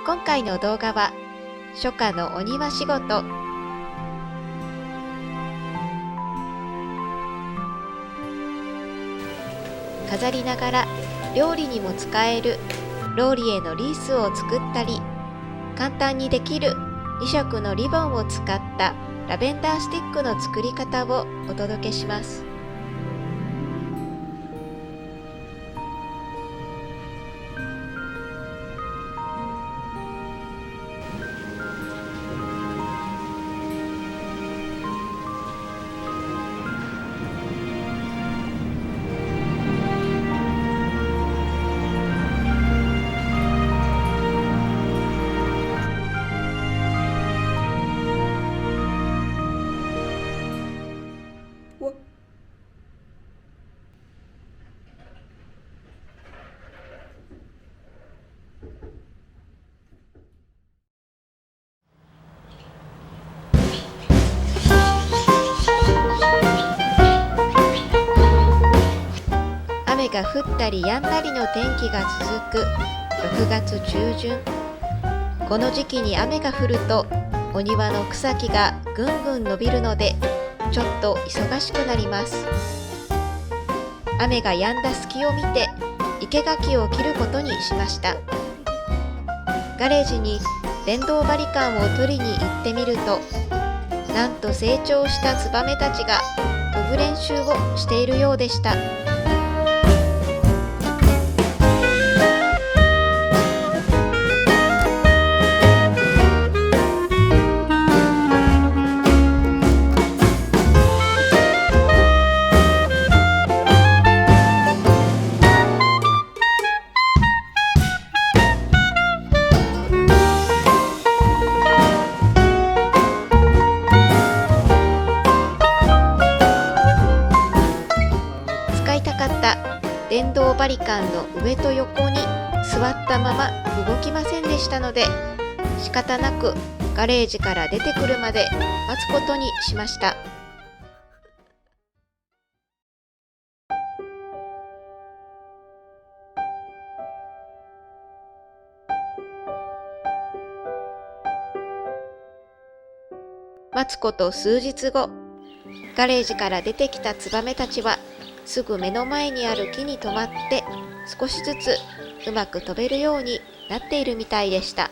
今回の動画は初夏のお庭仕事。飾りながら料理にも使えるローリエのリースを作ったり、簡単にできる2色のリボンを使ったラベンダースティックの作り方をお届けします。雨が降ったり止んだりの天気が続く6月中旬。この時期に雨が降るとお庭の草木がぐんぐん伸びるのでちょっと忙しくなります。雨が止んだ隙を見て生垣を切ることにしました。ガレージに電動バリカンを取りに行ってみると、なんと成長したツバメたちが飛ぶ練習をしているようでした。使いたかった電動バリカンの上と横に座ったまま動きませんでしたので、仕方なくガレージから出てくるまで待つことにしました。待つこと数日後、ガレージから出てきたツバメたちはすぐ目の前にある木に止まって少しずつうまく飛べるようになっているみたいでした。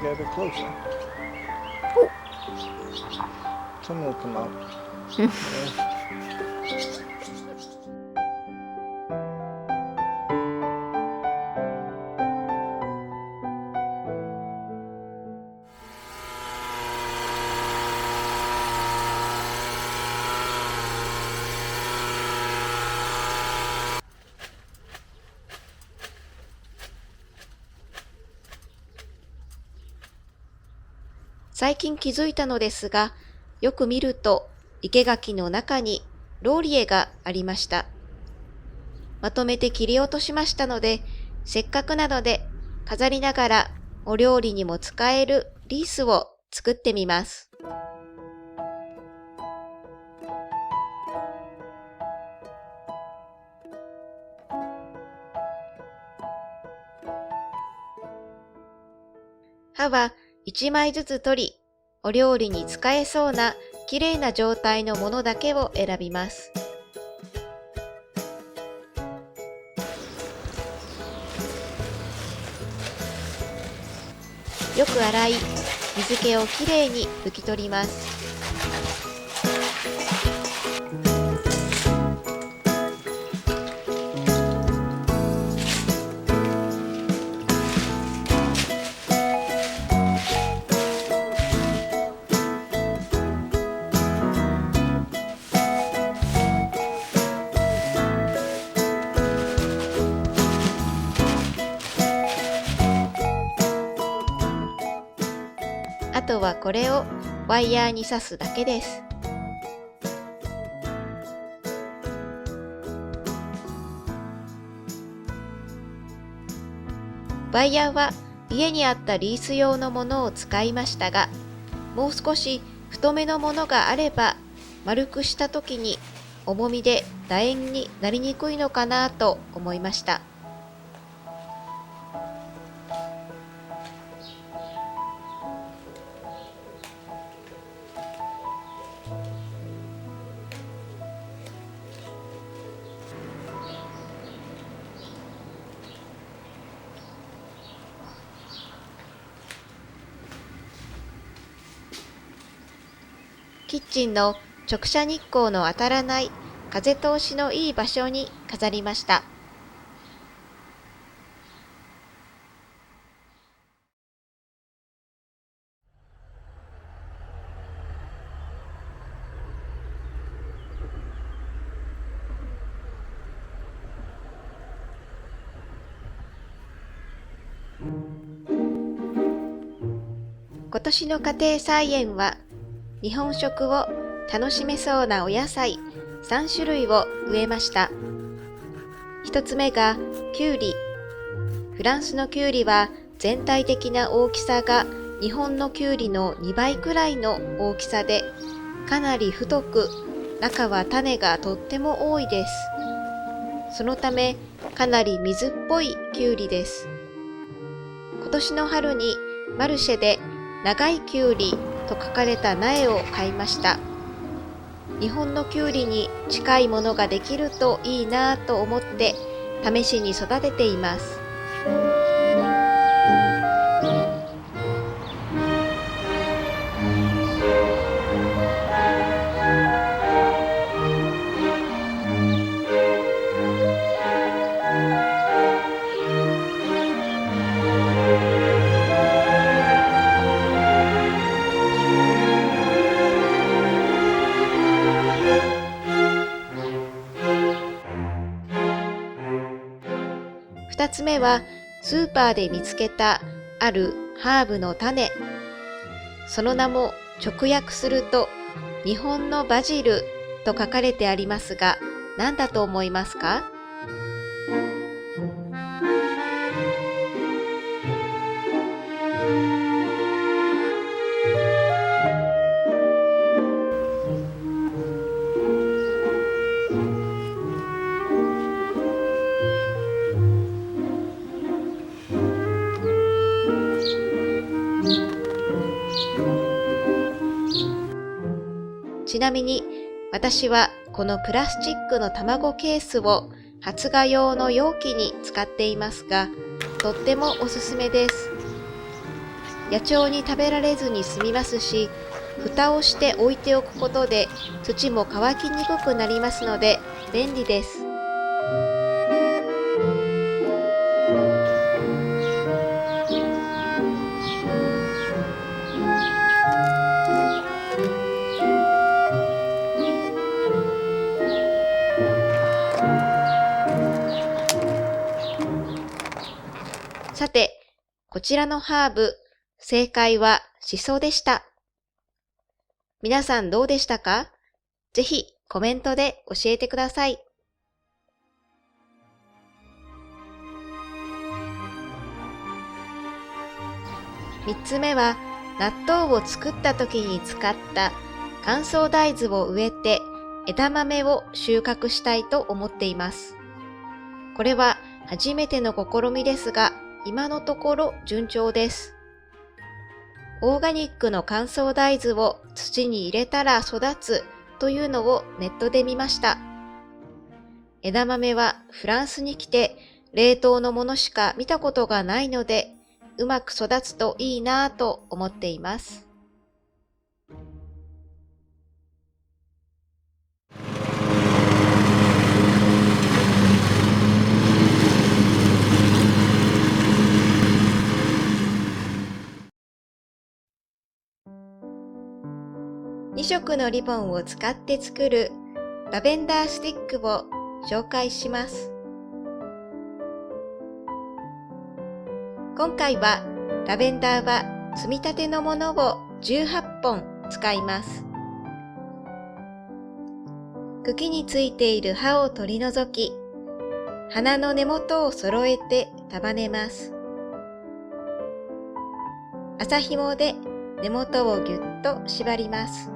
Get a bit closer. Someone will come out. Yeah. 最近気づいたのですが、よく見ると生垣の中にローリエがありました。まとめて切り落としましたので、せっかくなので飾りながらお料理にも使えるリースを作ってみます。葉は1枚ずつ取り、お料理に使えそうなきれいな状態のものだけを選びます。よく洗い、水気をきれいに拭き取ります。あとはこれをワイヤーに刺すだけです。バイヤーは家にあったリース用のものを使いましたが、もう少し太めのものがあれば丸くした時に重みで楕円になりにくいのかなと思いました。キッチンの直射日光の当たらない風通しのいい場所に飾りました。今年の家庭菜園は日本食を楽しめそうなお野菜3種類を植えました。一つ目がキュウリ。フランスのキュウリは全体的な大きさが日本のキュウリの2倍くらいの大きさで、かなり太く、中は種がとっても多いです。そのためかなり水っぽいキュウリです。今年の春にマルシェで長いキュウリと書かれた苗を買いました。日本のキュウリに近いものができるといいなぁと思って試しに育てています。二つ目はスーパーで見つけたあるハーブの種。その名も直訳すると日本のバジルと書かれてありますが、何だと思いますか？ちなみに私はこのプラスチックの卵ケースを発芽用の容器に使っていますが、とってもおすすめです。野鳥に食べられずに済みますし、蓋をして置いておくことで土も乾きにくくなりますので便利です。さて、こちらのハーブ、正解はシソでした。皆さんどうでしたか？ぜひコメントで教えてください。3つ目は、納豆を作った時に使った乾燥大豆を植えて枝豆を収穫したいと思っています。これは初めての試みですが、今のところ順調です。オーガニックの乾燥大豆を土に入れたら育つというのをネットで見ました。枝豆はフランスに来て冷凍のものしか見たことがないので、うまく育つといいなぁと思っています。2色のリボンを使って作るラベンダースティックを紹介します。今回はラベンダーは摘みたてのものを18本使います。茎についている葉を取り除き、花の根元を揃えて束ねます。麻紐で根元をぎゅっと縛ります。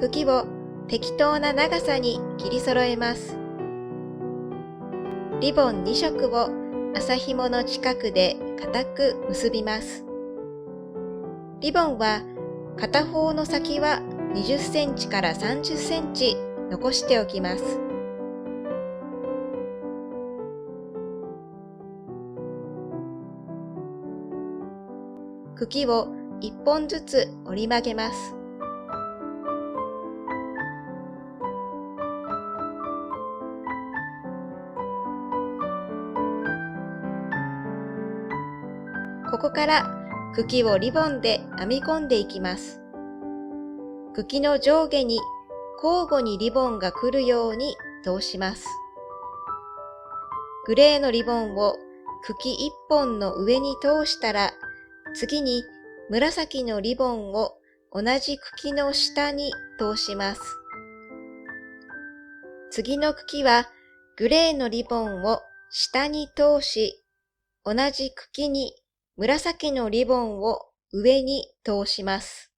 茎を適当な長さに切り揃えます。リボン2色を麻紐の近くで固く結びます。リボンは片方の先は20センチから30センチ残しておきます。茎を1本ずつ折り曲げます。ここから茎をリボンで編み込んでいきます。茎の上下に交互にリボンが来るように通します。グレーのリボンを茎1本の上に通したら、次に紫のリボンを同じ茎の下に通します。次の茎はグレーのリボンを下に通し、同じ茎に紫のリボンを上に通します。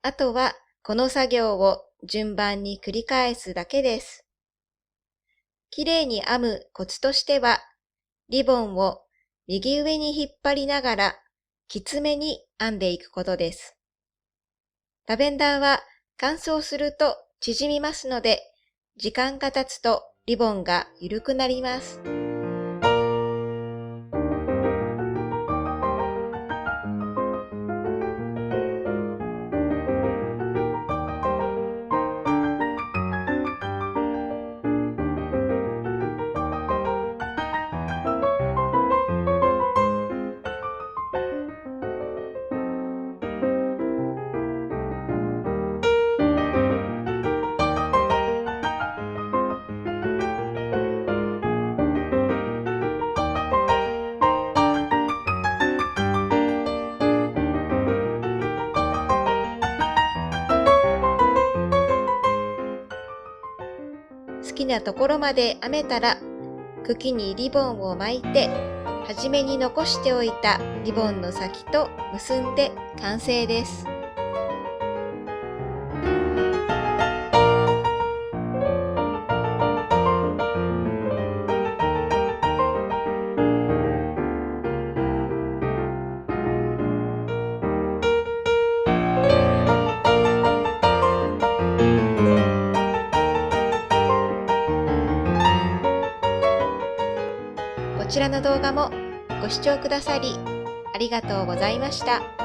あとはこの作業を順番に繰り返すだけです。きれいに編むコツとしては、リボンを右上に引っ張りながらきつめに編んでいくことです。ラベンダーは乾燥すると縮みますので、時間が経つとリボンが緩くなります。好きなところまで編めたら、茎にリボンを巻いて、初めに残しておいたリボンの先と結んで完成です。こちらの動画もご視聴くださりありがとうございました。